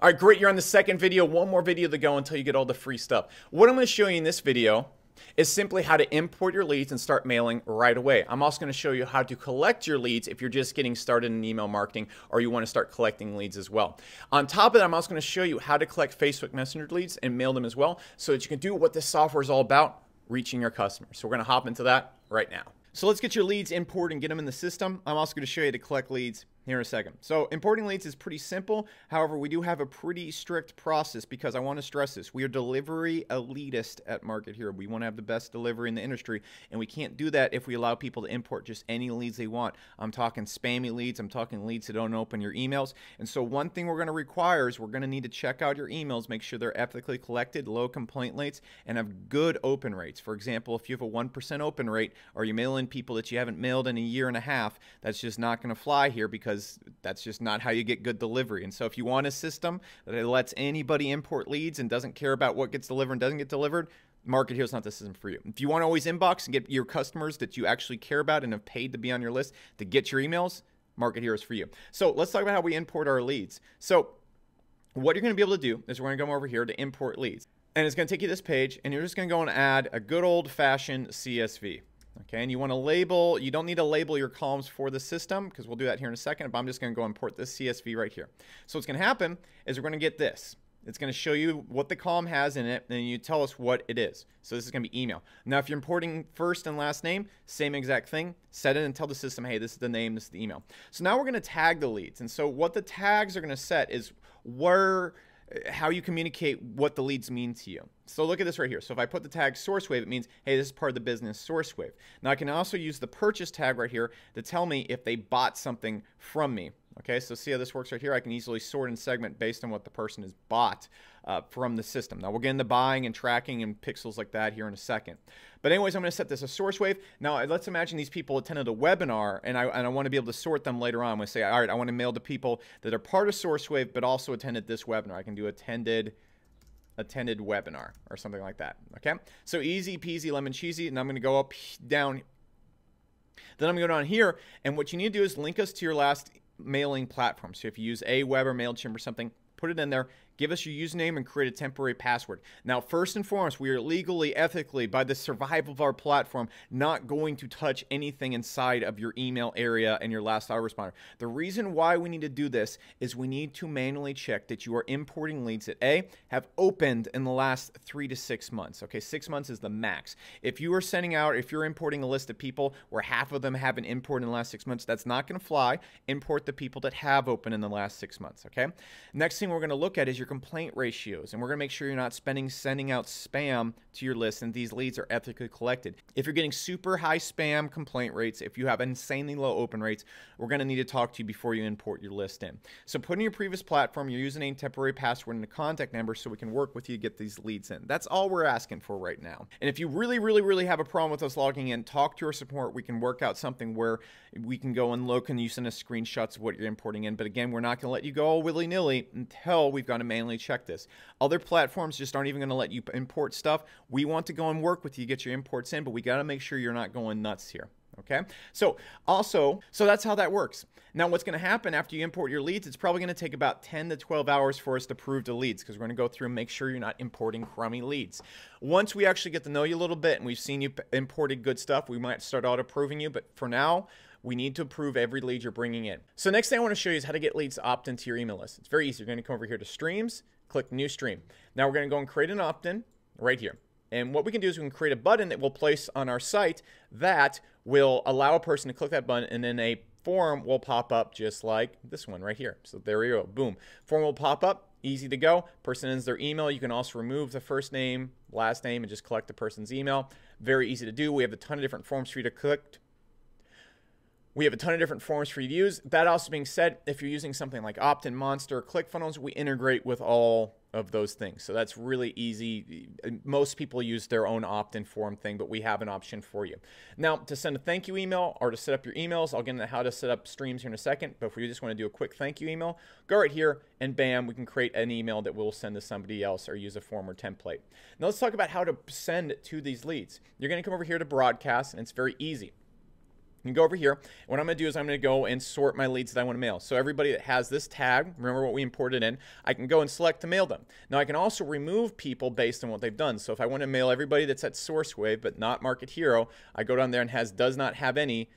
All right, great. You're on the second video. One more video to go until you get all the free stuff. What I'm going to show you in this video is simply how to import your leads and start mailing right away. I'm also going to show you how to collect your leads if you're just getting started in email marketing or you want to start collecting leads as well. On top of that, I'm also going to show you how to collect Facebook Messenger leads and mail them as well so that you can do what this software is all about, reaching your customers. So we're going to hop into that right now. So let's get your leads imported and get them in the system. I'm also going to show you how to collect leads here in a second. So importing leads is pretty simple. However, we do have a pretty strict process because I want to stress this. We are delivery elitist at Market Hero. We want to have the best delivery in the industry, and we can't do that if we allow people to import just any leads they want. I'm talking spammy leads. I'm talking leads that don't open your emails. And so one thing we're going to require is we're going to need to check out your emails, make sure they're ethically collected, low complaint rates, and have good open rates. For example, if you have a 1% open rate or you mail in people that you haven't mailed in a year and a half, that's just not going to fly here because that's just not how you get good delivery. And so if you want a system that lets anybody import leads and doesn't care about what gets delivered and doesn't get delivered, Market Hero is not the system for you. If you want to always inbox and get your customers that you actually care about and have paid to be on your list to get your emails, Market Hero is for you. So let's talk about how we import our leads. So what you're going to be able to do is we're going to come over here to import leads. And it's going to take you to this page, and you're just going to go and add a good old-fashioned CSV. Okay, and you want to label, you don't need to label your columns for the system because we'll do that here in a second, but I'm just going to go import this CSV right here. So what's going to happen is we're going to get this. It's going to show you what the column has in it, and you tell us what it is. So this is going to be email. Now, if you're importing first and last name, same exact thing. Set it and tell the system, hey, this is the name, this is the email. So now we're going to tag the leads. And so what the tags are going to set is how you communicate what the leads mean to you. So look at this right here. So if I put the tag SourceWave, it means, hey, this is part of the business SourceWave. Now I can also use the purchase tag right here to tell me if they bought something from me. Okay, so see how this works right here? I can easily sort and segment based on what the person has bought from the system. Now we'll get into buying and tracking and pixels like that here in a second. But anyways, I'm going to set this as SourceWave. Now let's imagine these people attended a webinar and I want to be able to sort them later on. I'm going to say, all right, I want to mail to people that are part of SourceWave but also attended this webinar. I can do attended webinar or something like that. Okay, so easy peasy lemon cheesy, and I'm going to go up down. Then I'm going to go down here, and what you need to do is link us to your last mailing platform. So if you use Aweber or MailChimp or something, put it in there, give us your username and create a temporary password. Now, first and foremost, we are legally, ethically, by the survival of our platform, not going to touch anything inside of your email area and your last autoresponder. The reason why we need to do this is we need to manually check that you are importing leads that A, have opened in the last 3 to 6 months. Okay, 6 months is the max. If you are sending out, if you're importing a list of people where half of them haven't imported in the last 6 months, that's not going to fly. Import the people that have opened in the last 6 months, okay? Next thing we're going to look at is your complaint ratios, and we're going to make sure you're not sending out spam to your list and these leads are ethically collected. If you're getting super high spam complaint rates, if you have insanely low open rates, we're going to need to talk to you before you import your list in. So put in your previous platform, your username, temporary password, and a contact number so we can work with you to get these leads in. That's all we're asking for right now. And if you really have a problem with us logging in, talk to our support. We can work out something where we can go and look and you send us screenshots of what you're importing in. But again, we're not going to let you go all willy-nilly until we've got to manually check this. Other platforms just aren't even going to let you import stuff. We want to go and work with you, get your imports in, but we got to make sure you're not going nuts here. Okay, so that's how that works. Now what's going to happen after you import your leads, it's probably going to take about 10 to 12 hours for us to prove the leads because we're going to go through and make sure you're not importing crummy leads. Once we actually get to know you a little bit and we've seen you imported good stuff, we might start auto-approving you, but for now, we need to approve every lead you're bringing in. So next thing I want to show you is how to get leads to opt into your email list. It's very easy. You're going to come over here to Streams, click New Stream. Now we're going to go and create an opt-in right here. And what we can do is we can create a button that we'll place on our site that will allow a person to click that button, and then a form will pop up just like this one right here. So there we go. Boom. Form will pop up. Easy to go. Person enters their email. You can also remove the first name, last name, and just collect the person's email. Very easy to do. We have a ton of different forms for you to click. We have a ton of different forms for you to use. That also being said, if you're using something like Opt-in, Monster, ClickFunnels, we integrate with all of those things. So that's really easy. Most people use their own opt-in form thing, but we have an option for you. Now, to send a thank you email or to set up your emails, I'll get into how to set up streams here in a second, but if you just want to do a quick thank you email, go right here and bam, we can create an email that we'll send to somebody else or use a form or template. Now let's talk about how to send to these leads. You're going to come over here to broadcast, and it's very easy. You can go over here. What I'm going to do is I'm going to go and sort my leads that I want to mail. So everybody that has this tag, remember what we imported in, I can go and select to mail them. Now I can also remove people based on what they've done. So if I want to mail everybody that's at SourceWave but not Market Hero, I go down there and does not have any,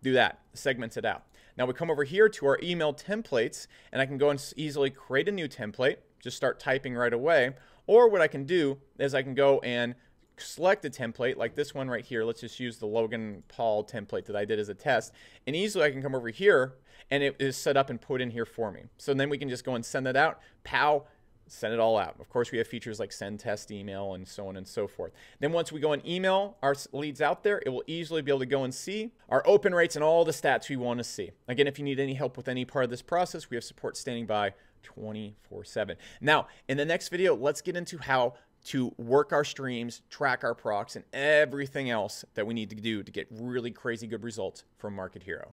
do that, segments it out. Now we come over here to our email templates, and I can go and easily create a new template, just start typing right away. Or what I can do is I can go and select a template like this one right here. Let's just use the Logan Paul template that I did as a test, and easily I can come over here and it is set up and put in here for me. So then we can just go and send it out, pow, send it all out. Of course, we have features like send test email and so on and so forth. Then once we go and email our leads out there, it will easily be able to go and see our open rates and all the stats we want to see. Again, if you need any help with any part of this process, we have support standing by 24/7. Now, in the next video, let's get into how to work our streams, track our procs, and everything else that we need to do to get really crazy good results from Market Hero.